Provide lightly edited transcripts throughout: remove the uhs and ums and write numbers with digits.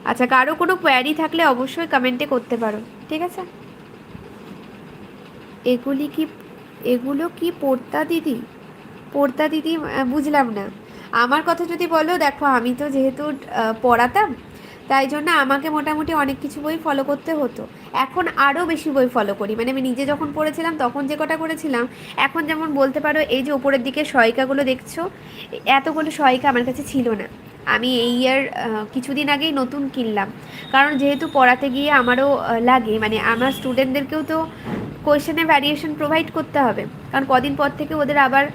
আচ্ছা, কারো কোনো কোয়ারি থাকলে অবশ্যই কমেন্টে করতে পারো, ঠিক আছে? এগুলি কি, এগুলো কি পড়তা দিদি? পড়তা দিদি বুঝলাম না। আমার কথা যদি বলো, দেখো আমি তো যেহেতু পড়াতাম, তাই জন্য আমাকে মোটামুটি অনেক কিছু বই ফলো করতে হতো। এখন আরও বেশি বই ফলো করি, মানে আমি নিজে যখন পড়েছিলাম তখন যে কটা করেছিলাম, এখন যেমন বলতে পারো এই যে উপরের দিকে সহায়িকাগুলো দেখছো, এতগুলো সহায়িকা আমার কাছে ছিল না। আমি এই ইয়ার কিছুদিন আগেই নতুন কিনলাম, কারণ যেহেতু পড়াতে গিয়ে আমারও লাগে, মানে আমার স্টুডেন্টদেরকেও তো কোয়েশ্চেনে ভ্যারিয়েশন প্রোভাইড করতে হবে, কারণ কদিন পর থেকে ওদের আবার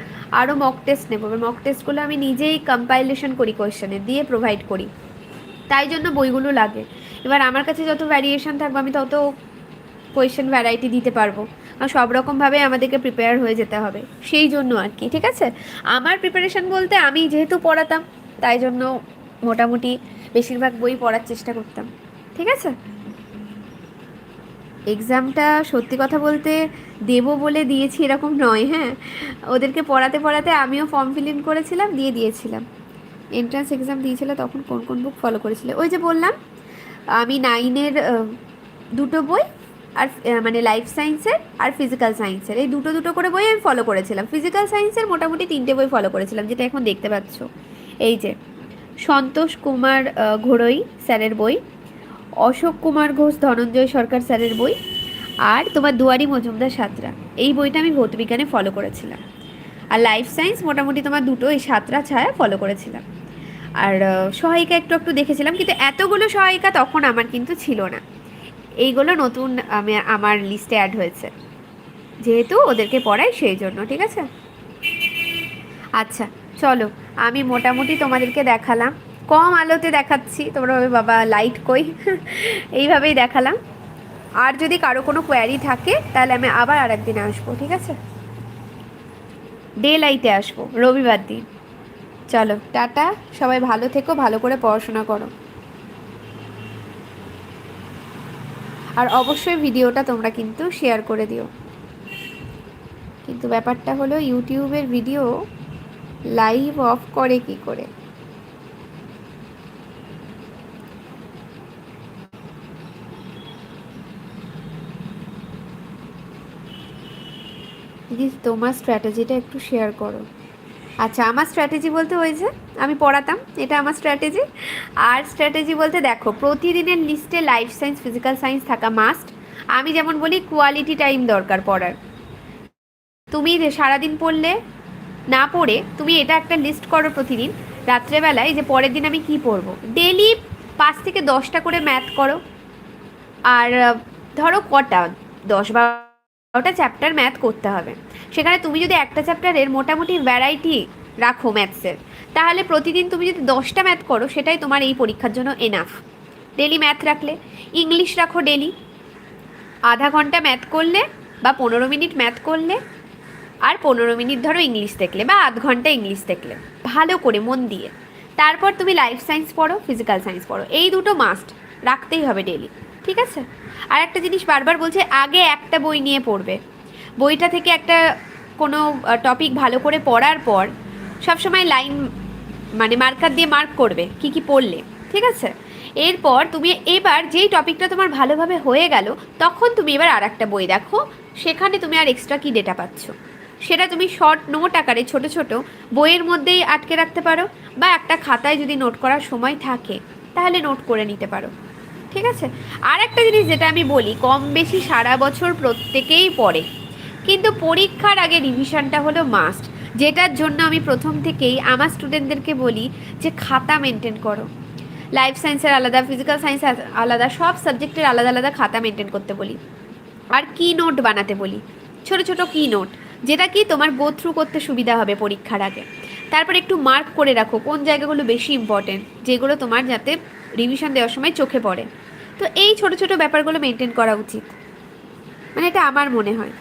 আরও মক টেস্ট নেবো। মক টেস্টগুলো আমি নিজেই কম্পাইলেশন করি, কোয়েশ্চেনে দিয়ে প্রোভাইড করি, তাই জন্য বইগুলো লাগে। এবার আমার কাছে যত ভ্যারিয়েশন থাকবে আমি তত কোয়েশ্চেন ভ্যারাইটি দিতে পারবো, আর সব রকমভাবে আমাদেরকে প্রিপেয়ার হয়ে যেতে হবে, সেই জন্য আর কি। ঠিক আছে, আমার প্রিপারেশন বলতে আমি যেহেতু পড়াতাম, তাই জন্য মোটামুটি বেশিরভাগ বই পড়ার চেষ্টা করতাম। ঠিক আছে, এক্সামটা সত্যি কথা বলতে দেবো বলে দিয়েছি এরকম নয়, হ্যাঁ, ওদেরকে পড়াতে পড়াতে আমিও ফর্ম ফিল ইন করেছিলাম, দিয়ে দিয়েছিলাম। এন্ট্রান্স এক্সাম দিয়েছিল তখন কোন কোন বুক ফলো করেছিল, ওই যে বললাম আমি 9-এর দুটো বই, আর মানে লাইফ সায়েন্সের আর ফিজিক্যাল সায়েন্সের এই দুটো দুটো করে বই আমি ফলো করেছিলাম। ফিজিক্যাল সায়েন্সের মোটামুটি 3টে বই ফলো করেছিলাম, যেটা এখন দেখতে পাচ্ছ, এই যে সন্তোষ কুমার ঘোড়ই স্যারের বই, অশোক কুমার ঘোষ ধনঞ্জয় সরকার স্যারের বই, আর তোমার দুয়ারি মজুমদার সাঁতরা, এই বইটা আমি ভৌতবিজ্ঞানে ফলো করেছিলাম। আর লাইফ সায়েন্স মোটামুটি তোমার দুটো, এই সাঁতরা ছায়া ফলো করেছিলাম। আর সহায়িকা একটু একটু দেখেছিলাম, কিন্তু এতগুলো সহায়িকা তখন আমার কিন্তু ছিল না। এইগুলো নতুন আমার লিস্টে অ্যাড হয়েছে, যেহেতু ওদেরকে পড়াই সেই জন্য। ঠিক আছে, আচ্ছা চলো, আমি মোটামুটি তোমাদেরকে দেখালাম, কম আলোতে দেখাচ্ছি, তোমরা ভাবে বাবা লাইট কই এইভাবেই দেখালাম। আর যদি কারো কোনো কোয়ারি থাকে তাহলে আমি আবার আরেকদিন আসবো, ঠিক আছে? ডে লাইটে আসবো রবিবার দিন। চলো টাটা, সবাই ভালো থেকো, ভালো করে পড়াশোনা করো। আর অবশ্যই ভিডিওটা তোমরা কিন্তু শেয়ার করে দিও। কিন্তু ব্যাপারটা হলো ইউটিউবের ভিডিও লাইভ অফ করে কি করে? দিদি তোমার স্ট্র্যাটেজিটা একটু শেয়ার করো। আচ্ছা, আমার স্ট্র্যাটেজি বলতে ওই যে আমি পড়াতাম, এটা আমার স্ট্র্যাটেজি। আর স্ট্র্যাটেজি বলতে দেখো, প্রতিদিনের লিস্টে লাইফ সায়েন্স ফিজিক্যাল সায়েন্স থাকা মাস্ট। আমি যেমন বলি কোয়ালিটি টাইম দরকার পড়ার। তুমি সারাদিন পড়লে না পড়ে তুমি এটা একটা লিস্ট করো প্রতিদিন রাত্রেবেলায়, যে পরের দিন আমি কি পড়বো। ডেলি 5 থেকে 10টা করে ম্যাথ করো। আর ধরো কটা, 10-12টা চ্যাপ্টার ম্যাথ করতে হবে, সেখানে তুমি যদি একটা চ্যাপ্টারের মোটামুটি ভ্যারাইটি রাখো ম্যাথসের, তাহলে প্রতিদিন তুমি যদি 10টা ম্যাথ করো, সেটাই তোমার এই পরীক্ষার জন্য এনাফ। ডেলি ম্যাথ রাখলে, ইংলিশ রাখো ডেলি আধা ঘন্টা ম্যাথ করলে, বা 15 মিনিট ম্যাথ করলে, আর 15 মিনিট ধরো ইংলিশ দেখলে, বা আধ ঘন্টা ইংলিশ দেখলে ভালো করে মন দিয়ে। তারপর তুমি লাইফ সায়েন্স পড়ো, ফিজিক্যাল সায়েন্স পড়ো, এই দুটো মাস্ট রাখতেই হবে ডেলি। ঠিক আছে, আর একটা জিনিস বারবার বলছে, আগে একটা বই নিয়ে পড়বে, বইটা থেকে একটা কোনো টপিক ভালো করে পড়ার পর সবসময় লাইন মানে মার্কার দিয়ে মার্ক করবে কি কি পড়লে। ঠিক আছে, এরপর তুমি এবার যেই টপিকটা তোমার ভালোভাবে হয়ে গেল, তখন তুমি এবার আর একটা বই দেখো, সেখানে তুমি আর এক্সট্রা কি ডেটা পাচ্ছ, সেটা তুমি শর্ট নোট আকারে ছোট ছোট বইয়ের মধ্যেই আটকে রাখতে পারো, বা একটা খাতায় যদি নোট করার সময় থাকে তাহলে নোট করে নিতে পারো। ঠিক আছে, আর একটা জিনিস যেটা আমি বলি, কম বেশি সারা বছর প্রত্যেকেই পড়ে, কিন্তু পরীক্ষার আগে রিভিশনটা হলো মাস্ট, যেটার জন্য আমি প্রথম থেকেই আমার স্টুডেন্টদেরকে বলি যে খাতা মেনটেন করো। লাইফ সায়েন্সের আলাদা, ফিজিক্যাল সায়েন্স আলাদা, সব সাবজেক্টের আলাদা আলাদা খাতা মেনটেন করতে বলি, আর কি নোট বানাতে বলি, ছোট ছোট কি নোট, যেটা কি তোমার গো থ্রু করতে সুবিধা হবে পরীক্ষার আগে। তারপর একটু মার্ক করে রাখো কোন জায়গাগুলো বেশি ইম্পর্টেন্ট, যেগুলো তোমার যাতে রিভিশন দেওয়ার সময় চোখে পড়ে। তো এই ছোট ছোট ব্যাপারগুলো মেনটেন করা উচিত, মানে এটা আমার মনে হয়।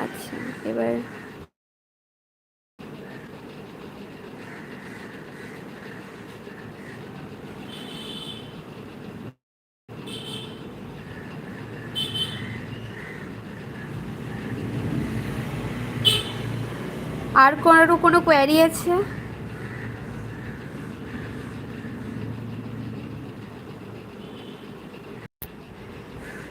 আচ্ছা, এবার আর কারো কোনো কোয়ারি আছে?